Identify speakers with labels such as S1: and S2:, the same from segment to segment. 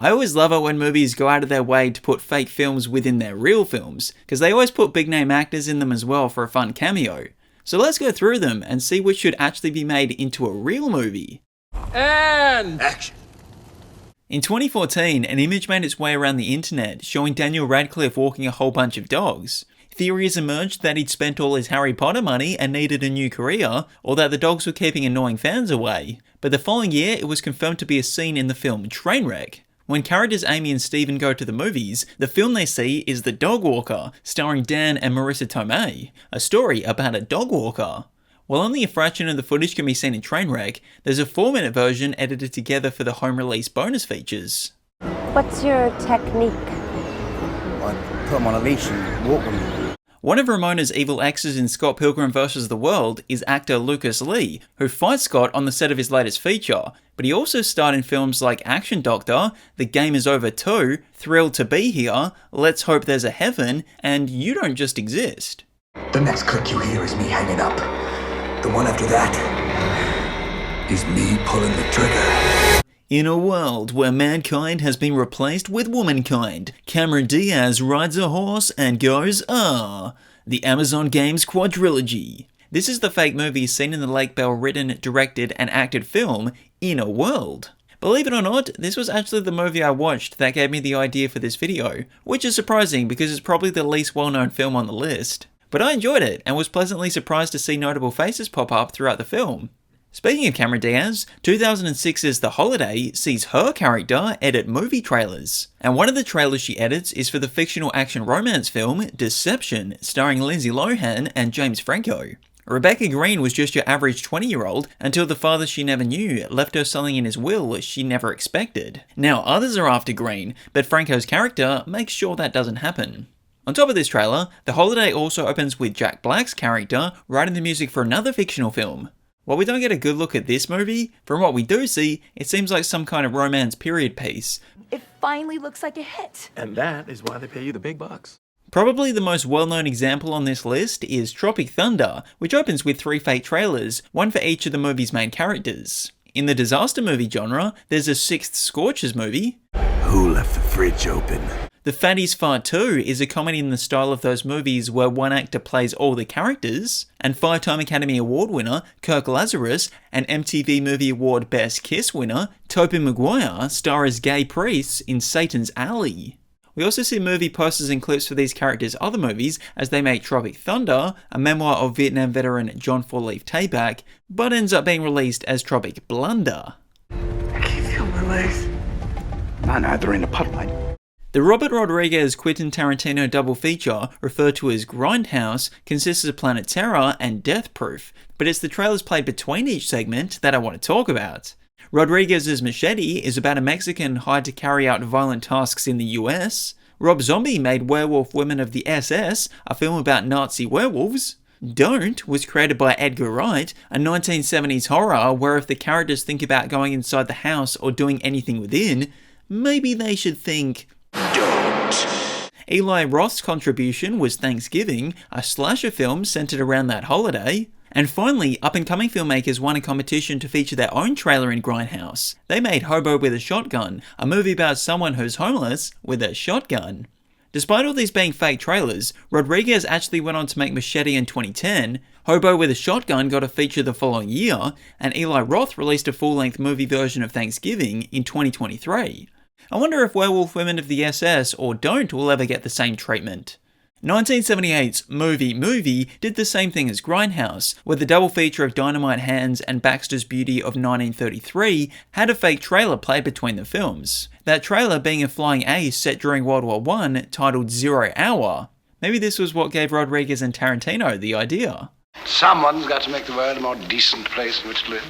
S1: I always love it when movies go out of their way to put fake films within their real films, because they always put big name actors in them as well for a fun cameo. So let's go through them and see which should actually be made into a real movie.
S2: And action!
S1: In 2014, an image made its way around the internet showing Daniel Radcliffe walking a whole bunch of dogs. Theories emerged that he'd spent all his Harry Potter money and needed a new career, or that the dogs were keeping annoying fans away. But the following year, it was confirmed to be a scene in the film Trainwreck. When characters Amy and Steven go to the movies, the film they see is The Dog Walker, starring Dan and Marissa Tomei, a story about a dog walker. While only a fraction of the footage can be seen in Trainwreck, there's a 4-minute version edited together for the home release bonus features.
S3: What's your technique?
S4: I put them on a leash and walk them.
S1: One of Ramona's evil exes in Scott Pilgrim vs. the World is actor Lucas Lee, who fights Scott on the set of his latest feature, but he also starred in films like Action Doctor, The Game Is Over 2, Thrilled to Be Here, Let's Hope There's a Heaven, and You Don't Just Exist.
S5: The next click you hear is me hanging up. The one after that is me pulling the trigger.
S1: In a world where mankind has been replaced with womankind, Cameron Diaz rides a horse and goes, the Amazon Games quadrilogy. This is the fake movie seen in the Lake Bell written, directed and acted film, In a World. Believe it or not, this was actually the movie I watched that gave me the idea for this video, which is surprising because it's probably the least well-known film on the list. But I enjoyed it and was pleasantly surprised to see notable faces pop up throughout the film. Speaking of Cameron Diaz, 2006's The Holiday sees her character edit movie trailers. And one of the trailers she edits is for the fictional action romance film Deception, starring Lindsay Lohan and James Franco. Rebecca Green was just your average 20-year-old until the father she never knew left her something in his will she never expected. Now others are after Green, but Franco's character makes sure that doesn't happen. On top of this trailer, The Holiday also opens with Jack Black's character writing the music for another fictional film. While we don't get a good look at this movie, from what we do see, it seems like some kind of romance period piece.
S6: It finally looks like a hit.
S2: And that is why they pay you the big bucks.
S1: Probably the most well-known example on this list is Tropic Thunder, which opens with 3 fake trailers, one for each of the movie's main characters. In the disaster movie genre, there's a 6th Scorchers movie.
S5: Who left the fridge open?
S1: The Fatties Fart 2 is a comedy in the style of those movies where one actor plays all the characters, and 5-time Academy Award winner Kirk Lazarus and MTV Movie Award Best Kiss winner Tobey Maguire star as gay priests in Satan's Alley. We also see movie posters and clips for these characters' other movies as they make Tropic Thunder, a memoir of Vietnam veteran John Fourleaf Tayback, but ends up being released as Tropic Blunder.
S5: I can't feel my legs. Not either in a pipeline.
S1: The Robert Rodriguez Quentin Tarantino double feature, referred to as Grindhouse, consists of Planet Terror and Death Proof, but it's the trailers played between each segment that I want to talk about. Rodriguez's Machete is about a Mexican hired to carry out violent tasks in the US. Rob Zombie made Werewolf Women of the SS, a film about Nazi werewolves. Don't was created by Edgar Wright, a 1970s horror where if the characters think about going inside the house or doing anything within, maybe they should think, don't. Eli Roth's contribution was Thanksgiving, a slasher film centered around that holiday. And finally, up-and-coming filmmakers won a competition to feature their own trailer in Grindhouse. They made Hobo with a Shotgun, a movie about someone who's homeless with a shotgun. Despite all these being fake trailers, Rodriguez actually went on to make Machete in 2010, Hobo with a Shotgun got a feature the following year, and Eli Roth released a full-length movie version of Thanksgiving in 2023. I wonder if Werewolf Women of the SS or Don't will ever get the same treatment. 1978's Movie did the same thing as Grindhouse, where the double feature of Dynamite Hands and Baxter's Beauty of 1933 had a fake trailer played between the films. That trailer being a flying ace set during World War I titled 0 Hour. Maybe this was what gave Rodriguez and Tarantino the idea.
S7: Someone's got to make the world a more decent place in which to live.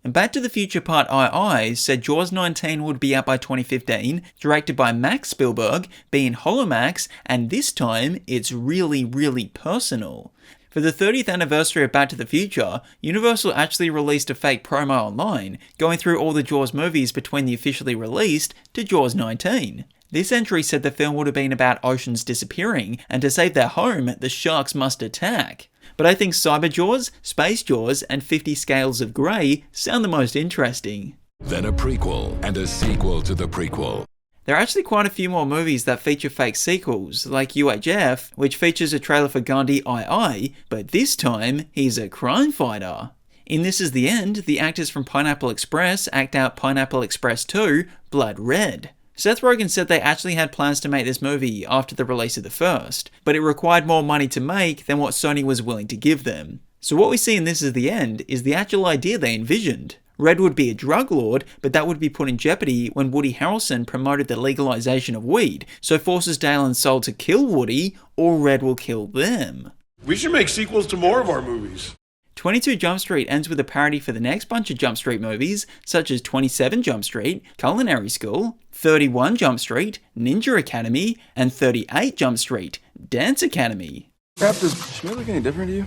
S1: And Back to the Future Part II said Jaws 19 would be out by 2015, directed by Max Spielberg, be in Holomax, and this time it's really, really personal. For the 30th anniversary of Back to the Future, Universal actually released a fake promo online, going through all the Jaws movies between the officially released to Jaws 19. This entry said the film would have been about oceans disappearing, and to save their home, the sharks must attack. But I think Cyber Jaws, Space Jaws, and 50 Scales of Grey sound the most interesting.
S8: Then a prequel and a sequel to the prequel.
S1: There are actually quite a few more movies that feature fake sequels, like UHF, which features a trailer for Gandhi II, but this time, he's a crime fighter. In This Is the End, the actors from Pineapple Express act out Pineapple Express 2, Blood Red. Seth Rogen said they actually had plans to make this movie after the release of the first, but it required more money to make than what Sony was willing to give them. So what we see in This Is the End is the actual idea they envisioned. Red would be a drug lord, but that would be put in jeopardy when Woody Harrelson promoted the legalization of weed, so forces Dale and Sol to kill Woody, or Red will kill them.
S8: We should make sequels to more of our movies.
S1: 22 Jump Street ends with a parody for the next bunch of Jump Street movies, such as 27 Jump Street, Culinary School, 31 Jump Street, Ninja Academy, and 38 Jump Street, Dance Academy.
S2: Crap, does Schmidt look any different to you?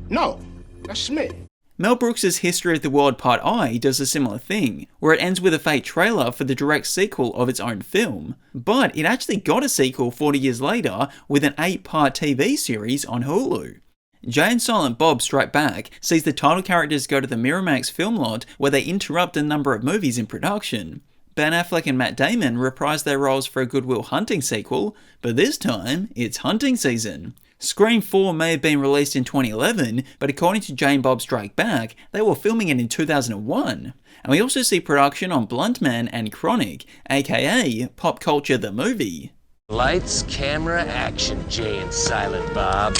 S8: No, that's Schmidt.
S1: Mel Brooks' History of the World Part I does a similar thing, where it ends with a fake trailer for the direct sequel of its own film, but it actually got a sequel 40 years later with an 8-part TV series on Hulu. Jay and Silent Bob Strike Back sees the title characters go to the Miramax film lot where they interrupt a number of movies in production. Ben Affleck and Matt Damon reprise their roles for a Good Will Hunting sequel, but this time, it's hunting season. Scream 4 may have been released in 2011, but according to Jay and Bob Strike Back, they were filming it in 2001. And we also see production on Blunt Man and Chronic, aka Pop Culture the Movie.
S9: Lights, camera, action, Jay and Silent Bob.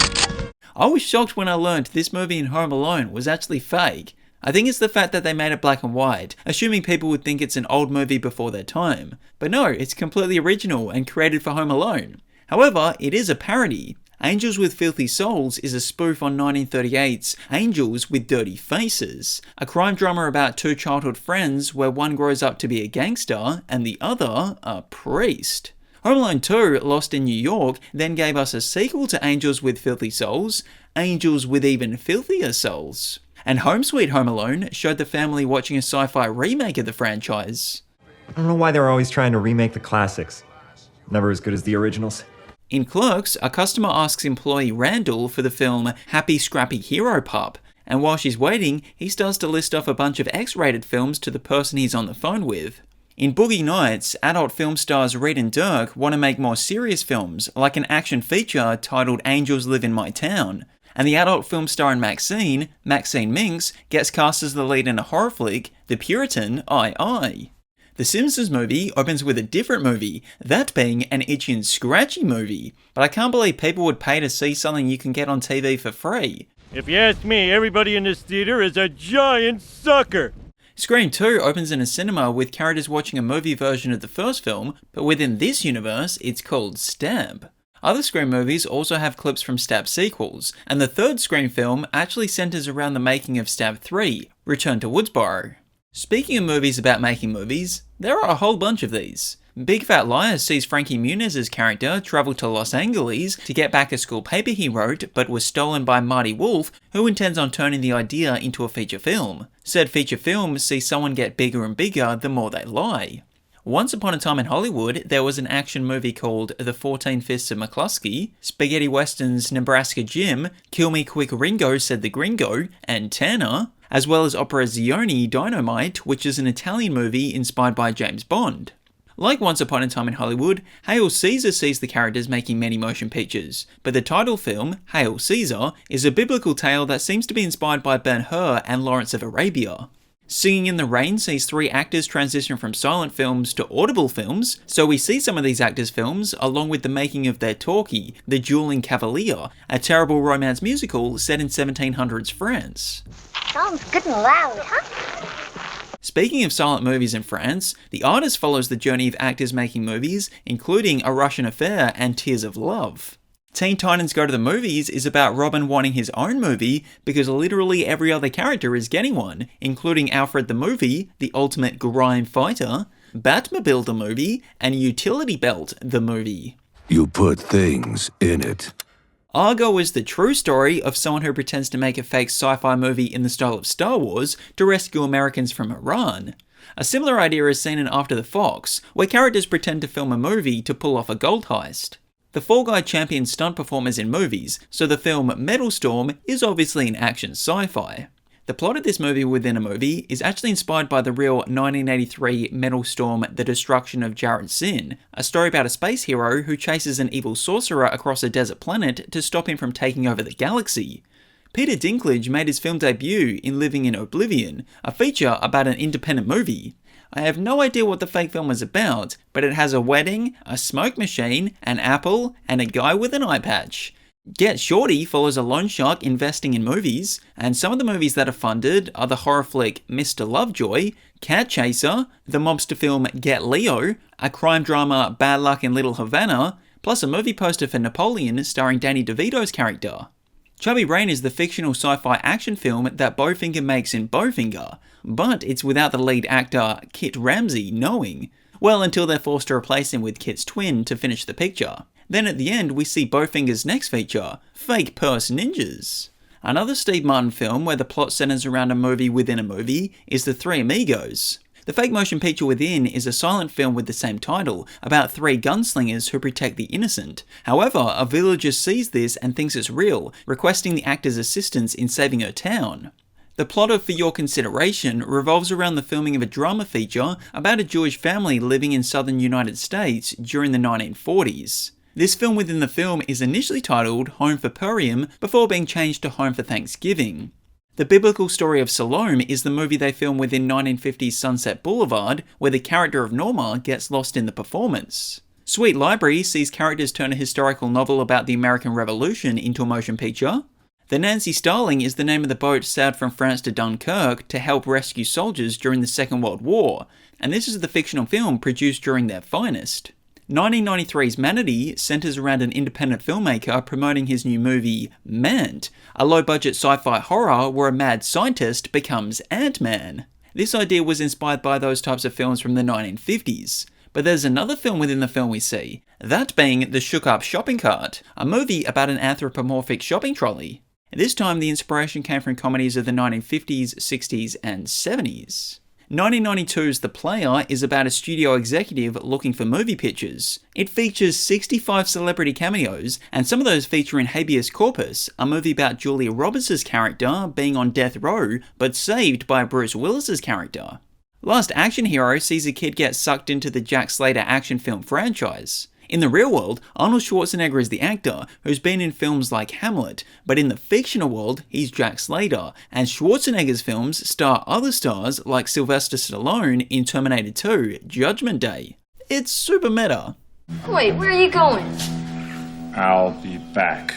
S1: I was shocked when I learned this movie in Home Alone was actually fake. I think it's the fact that they made it black and white, assuming people would think it's an old movie before their time. But no, it's completely original and created for Home Alone. However, it is a parody. Angels with Filthy Souls is a spoof on 1938's Angels with Dirty Faces, a crime drama about two childhood friends where one grows up to be a gangster and the other a priest. Home Alone 2, Lost in New York, then gave us a sequel to Angels with Filthy Souls, Angels with Even Filthier Souls. And Home Sweet Home Alone showed the family watching a sci-fi remake of the franchise.
S10: I don't know why they're always trying to remake the classics. Never as good as the originals.
S1: In Clerks, a customer asks employee Randall for the film Happy Scrappy Hero Pup, and while she's waiting, he starts to list off a bunch of X-rated films to the person he's on the phone with. In Boogie Nights, adult film stars Reed and Dirk want to make more serious films, like an action feature titled Angels Live in My Town. And the adult film star in Maxine Minx, gets cast as the lead in a horror flick, The Puritan II. The Simpsons movie opens with a different movie, that being an Itchy and Scratchy movie. But I can't believe people would pay to see something you can get on TV for free.
S11: If you ask me, everybody in this theater is a giant sucker.
S1: Scream 2 opens in a cinema with characters watching a movie version of the first film, but within this universe, it's called Stab. Other Scream movies also have clips from Stab sequels, and the third Scream film actually centers around the making of Stab 3, Return to Woodsboro. Speaking of movies about making movies, there are a whole bunch of these. Big Fat Liar sees Frankie Muniz's character travel to Los Angeles to get back a school paper he wrote but was stolen by Marty Wolf, who intends on turning the idea into a feature film. Said feature film sees someone get bigger and bigger the more they lie. Once upon a time in Hollywood, there was an action movie called The 14 Fists of McCluskey, Spaghetti Western's Nebraska Jim, Kill Me Quick Ringo Said the Gringo, and Tanner, as well as Operazione Dynamite, which is an Italian movie inspired by James Bond. Like Once Upon a Time in Hollywood, Hail Caesar sees the characters making many motion pictures, but the title film, Hail Caesar, is a biblical tale that seems to be inspired by Ben-Hur and Lawrence of Arabia. Singing in the Rain sees 3 actors transition from silent films to audible films, so we see some of these actors' films along with the making of their talkie, The Dueling Cavalier, a terrible romance musical set in 1700s France.
S3: Sounds good and loud, huh?
S1: Speaking of silent movies in France, The Artist follows the journey of actors making movies, including A Russian Affair and Tears of Love. Teen Titans Go to the Movies is about Robin wanting his own movie because literally every other character is getting one, including Alfred the Movie, the ultimate grime fighter, Batmobile the movie, and Utility Belt the movie.
S5: You put things in it.
S1: Argo is the true story of someone who pretends to make a fake sci-fi movie in the style of Star Wars to rescue Americans from Iran. A similar idea is seen in After the Fox, where characters pretend to film a movie to pull off a gold heist. The Fall Guy champions stunt performers in movies, so the film Metal Storm is obviously an action sci-fi. The plot of this movie within a movie is actually inspired by the real 1983 metal storm The Destruction of Jared Sin, a story about a space hero who chases an evil sorcerer across a desert planet to stop him from taking over the galaxy. Peter Dinklage made his film debut in Living in Oblivion, a feature about an independent movie. I have no idea what the fake film was about, but it has a wedding, a smoke machine, an apple, and a guy with an eye patch. Get Shorty follows a loan shark investing in movies, and some of the movies that are funded are the horror flick Mr. Lovejoy, Cat Chaser, the mobster film Get Leo, a crime drama Bad Luck in Little Havana, plus a movie poster for Napoleon starring Danny DeVito's character. Chubby Rain is the fictional sci-fi action film that Bowfinger makes in Bowfinger, but it's without the lead actor Kit Ramsey knowing. Well, until they're forced to replace him with Kit's twin to finish the picture. Then at the end, we see Bowfinger's next feature, Fake Purse Ninjas. Another Steve Martin film where the plot centers around a movie within a movie is The Three Amigos. The fake motion picture within is a silent film with the same title, about three gunslingers who protect the innocent. However, a villager sees this and thinks it's real, requesting the actor's assistance in saving her town. The plot of For Your Consideration revolves around the filming of a drama feature about a Jewish family living in southern United States during the 1940s. This film within the film is initially titled Home for Purim before being changed to Home for Thanksgiving. The biblical story of Salome is the movie they film within 1950s Sunset Boulevard, where the character of Norma gets lost in the performance. Sweet Library sees characters turn a historical novel about the American Revolution into a motion picture. The Nancy Starling is the name of the boat sailed from France to Dunkirk to help rescue soldiers during the Second World War, and this is the fictional film produced during their finest. 1993's Manatee centers around an independent filmmaker promoting his new movie, Mant, a low-budget sci-fi horror where a mad scientist becomes Ant-Man. This idea was inspired by those types of films from the 1950s. But there's another film within the film we see, that being The Shook Up Shopping Cart, a movie about an anthropomorphic shopping trolley. This time the inspiration came from comedies of the 1950s, 60s, and 70s. 1992's The Player is about a studio executive looking for movie pitches. It features 65 celebrity cameos, and some of those feature in Habeas Corpus, a movie about Julia Roberts' character being on death row, but saved by Bruce Willis' character. Last Action Hero sees a kid get sucked into the Jack Slater action film franchise. In the real world, Arnold Schwarzenegger is the actor who's been in films like Hamlet, but in the fictional world, he's Jack Slater, and Schwarzenegger's films star other stars like Sylvester Stallone in Terminator 2: Judgment Day. It's super meta.
S6: Wait, where are you going?
S8: I'll be back.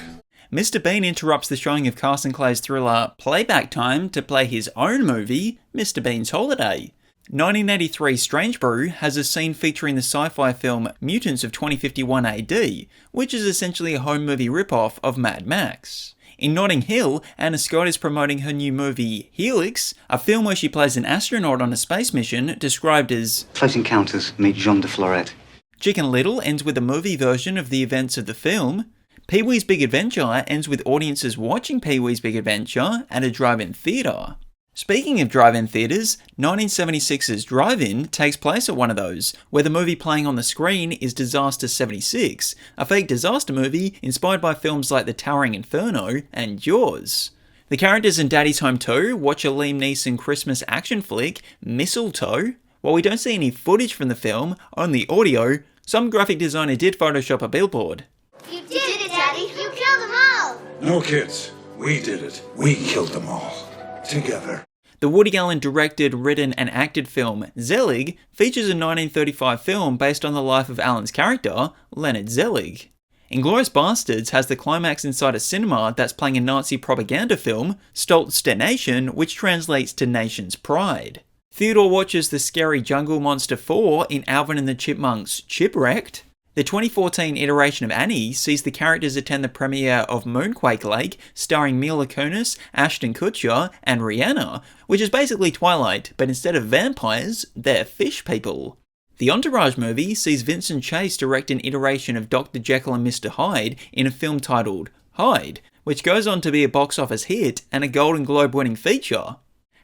S1: Mr. Bean interrupts the showing of Carson Clay's thriller Playback Time to play his own movie, Mr. Bean's Holiday. 1983's Strange Brew has a scene featuring the sci-fi film Mutants of 2051 AD, which is essentially a home movie ripoff of Mad Max. In Notting Hill, Anna Scott is promoting her new movie Helix, a film where she plays an astronaut on a space mission described as
S12: Close Encounters meet Jean de Florette.
S1: Chicken Little ends with a movie version of the events of the film. Pee-wee's Big Adventure ends with audiences watching Pee-wee's Big Adventure at a drive-in theatre. Speaking of drive-in theatres, 1976's Drive-In takes place at one of those, where the movie playing on the screen is Disaster 76, a fake disaster movie inspired by films like The Towering Inferno and Jaws. The characters in Daddy's Home 2 watch a Liam Neeson Christmas action flick, Mistletoe. While we don't see any footage from the film, only audio, some graphic designer did Photoshop a billboard.
S3: You did it, Daddy! You killed them all!
S5: No, kids. We did it. We killed them all. Together.
S1: The Woody Allen directed, written, and acted film Zelig features a 1935 film based on the life of Allen's character, Leonard Zelig. Inglourious Basterds has the climax inside a cinema that's playing a Nazi propaganda film, Stolz der Nation, which translates to Nation's Pride. Theodore watches the scary Jungle Monster 4 in Alvin and the Chipmunks Chipwrecked. The 2014 iteration of Annie sees the characters attend the premiere of Moonquake Lake, starring Mila Kunis, Ashton Kutcher, and Rihanna, which is basically Twilight, but instead of vampires, they're fish people. The Entourage movie sees Vincent Chase direct an iteration of Dr. Jekyll and Mr. Hyde in a film titled Hyde, which goes on to be a box office hit and a Golden Globe winning feature.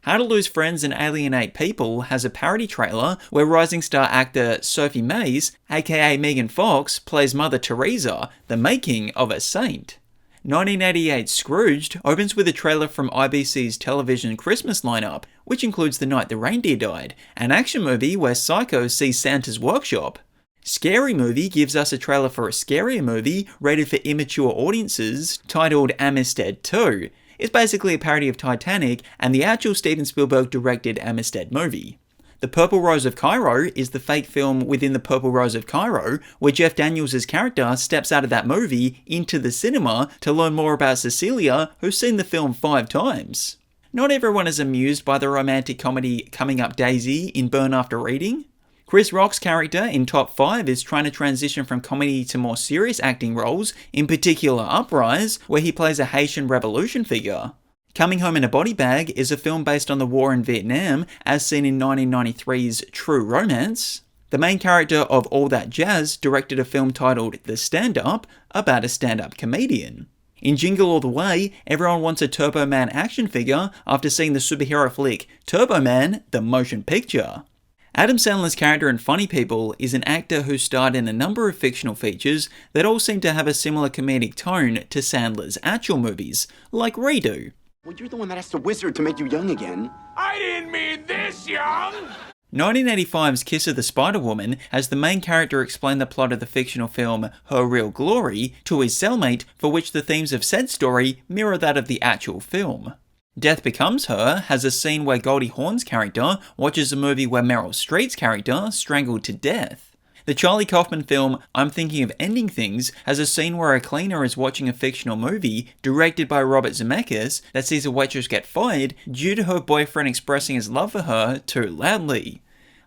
S1: How to Lose Friends and Alienate People has a parody trailer where rising star actor Sophie Mays, aka Megan Fox, plays Mother Teresa, the making of a saint. 1988's Scrooged opens with a trailer from IBC's television Christmas lineup, which includes The Night the Reindeer Died, an action movie where Psycho sees Santa's workshop. Scary Movie gives us a trailer for a scarier movie rated for immature audiences titled Amistad 2. It's basically a parody of Titanic and the actual Steven Spielberg directed Amistad movie. The Purple Rose of Cairo is the fake film within The Purple Rose of Cairo, where Jeff Daniels' character steps out of that movie into the cinema to learn more about Cecilia, who's seen the film 5 times. Not everyone is amused by the romantic comedy Coming Up Daisy in Burn After Reading. Chris Rock's character in Top 5 is trying to transition from comedy to more serious acting roles, in particular Uprise, where he plays a Haitian Revolution figure. Coming Home in a Body Bag is a film based on the war in Vietnam, as seen in 1993's True Romance. The main character of All That Jazz directed a film titled The Stand-Up, about a stand-up comedian. In Jingle All the Way, everyone wants a Turbo Man action figure after seeing the superhero flick Turbo Man, the motion picture. Adam Sandler's character in Funny People is an actor who starred in a number of fictional features that all seem to have a similar comedic tone to Sandler's actual movies, like Redo.
S13: Well, you're the one that asked the wizard to make you young again.
S14: I didn't mean this young!
S1: 1985's Kiss of the Spider-Woman has the main character explain the plot of the fictional film Her Real Glory to his cellmate, for which the themes of said story mirror that of the actual film. Death Becomes Her has a scene where Goldie Hawn's character watches a movie where Meryl Streep's character strangled to death. The Charlie Kaufman film I'm Thinking of Ending Things has a scene where a cleaner is watching a fictional movie directed by Robert Zemeckis that sees a waitress get fired due to her boyfriend expressing his love for her too loudly.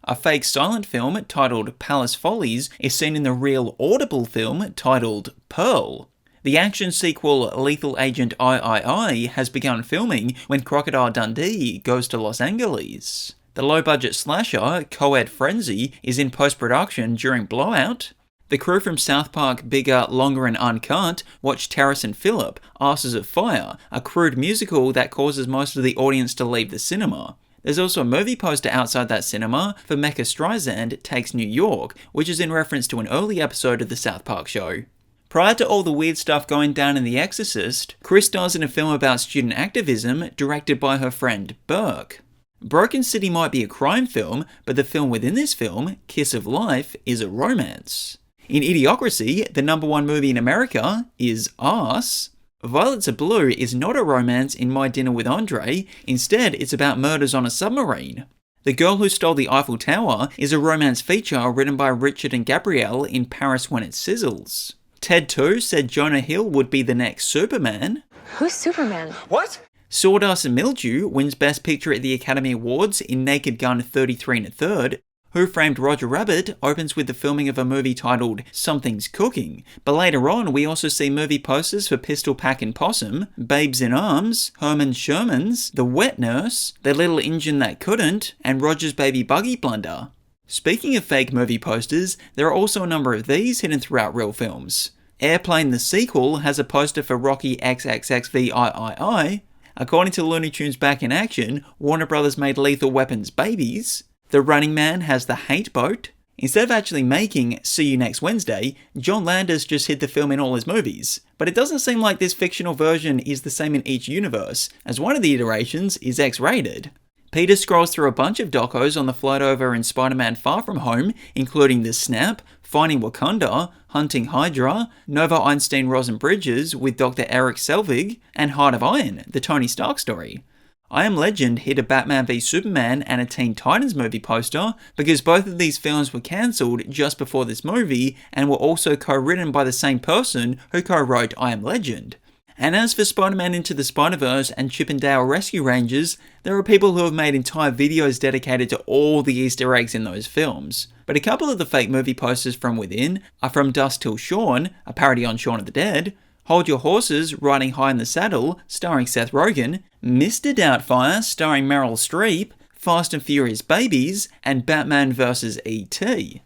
S1: A fake silent film titled Palace Follies is seen in the real audible film titled Pearl. The action sequel Lethal Agent III has begun filming when Crocodile Dundee goes to Los Angeles. The low-budget slasher Coed Frenzy is in post-production during Blowout. The crew from South Park Bigger, Longer and Uncut watched Terrace and Phillip, Asses of Fire, a crude musical that causes most of the audience to leave the cinema. There's also a movie poster outside that cinema for Mecha Streisand Takes New York, which is in reference to an early episode of the South Park show. Prior to all the weird stuff going down in The Exorcist, Chris stars in a film about student activism directed by her friend Burke. Broken City might be a crime film, but the film within this film, Kiss of Life, is a romance. In Idiocracy, the #1 movie in America is Us. Violets Are Blue is not a romance in My Dinner with Andre, instead it's about murders on a submarine. The Girl Who Stole the Eiffel Tower is a romance feature written by Richard and Gabrielle in Paris When It Sizzles. Ted 2 said Jonah Hill would be the next Superman.
S6: Who's Superman?
S14: What?
S1: Sawdust and Mildew wins Best Picture at the Academy Awards in Naked Gun 33 1/3. Who Framed Roger Rabbit opens with the filming of a movie titled Something's Cooking, but later on we also see movie posters for Pistol Pack and Possum, Babes in Arms, Herman Sherman's, The Wet Nurse, The Little Engine That Couldn't, and Roger's Baby Buggy Blunder. Speaking of fake movie posters, there are also a number of these hidden throughout real films. Airplane the sequel has a poster for Rocky XXXVIII. According to Looney Tunes Back in Action, Warner Brothers made Lethal Weapons babies. The Running Man has the Hate Boat. Instead of actually making See You Next Wednesday, John Landis just hid the film in all his movies. But it doesn't seem like this fictional version is the same in each universe, as one of the iterations is X-rated. Peter scrolls through a bunch of docos on the flight over in Spider-Man Far From Home, including The Snap, Finding Wakanda, Hunting Hydra, Nova Einstein Rosen Bridges with Dr. Eric Selvig, and Heart of Iron, the Tony Stark story. I Am Legend hit a Batman v Superman and a Teen Titans movie poster because both of these films were cancelled just before this movie and were also co-written by the same person who co-wrote I Am Legend. And as for Spider-Man Into the Spider-Verse and Chip and Dale Rescue Rangers, there are people who have made entire videos dedicated to all the Easter eggs in those films. But a couple of the fake movie posters from within are from Dusk Till Dawn, a parody on Shaun of the Dead, Hold Your Horses, Riding High in the Saddle, starring Seth Rogen, Mr. Doubtfire, starring Meryl Streep, Fast and Furious Babies, and Batman vs. E.T.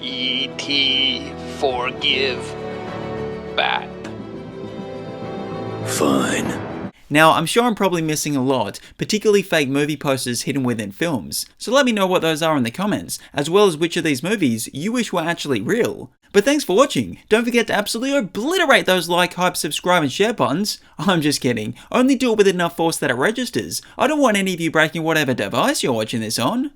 S9: E.T. Forgive Bat.
S5: Fine.
S1: Now, I'm sure I'm probably missing a lot, particularly fake movie posters hidden within films, so let me know what those are in the comments, as well as which of these movies you wish were actually real. But thanks for watching. Don't forget to absolutely obliterate those like, hype, subscribe and share buttons. I'm just kidding. Only do it with enough force that it registers. I don't want any of you breaking whatever device you're watching this on.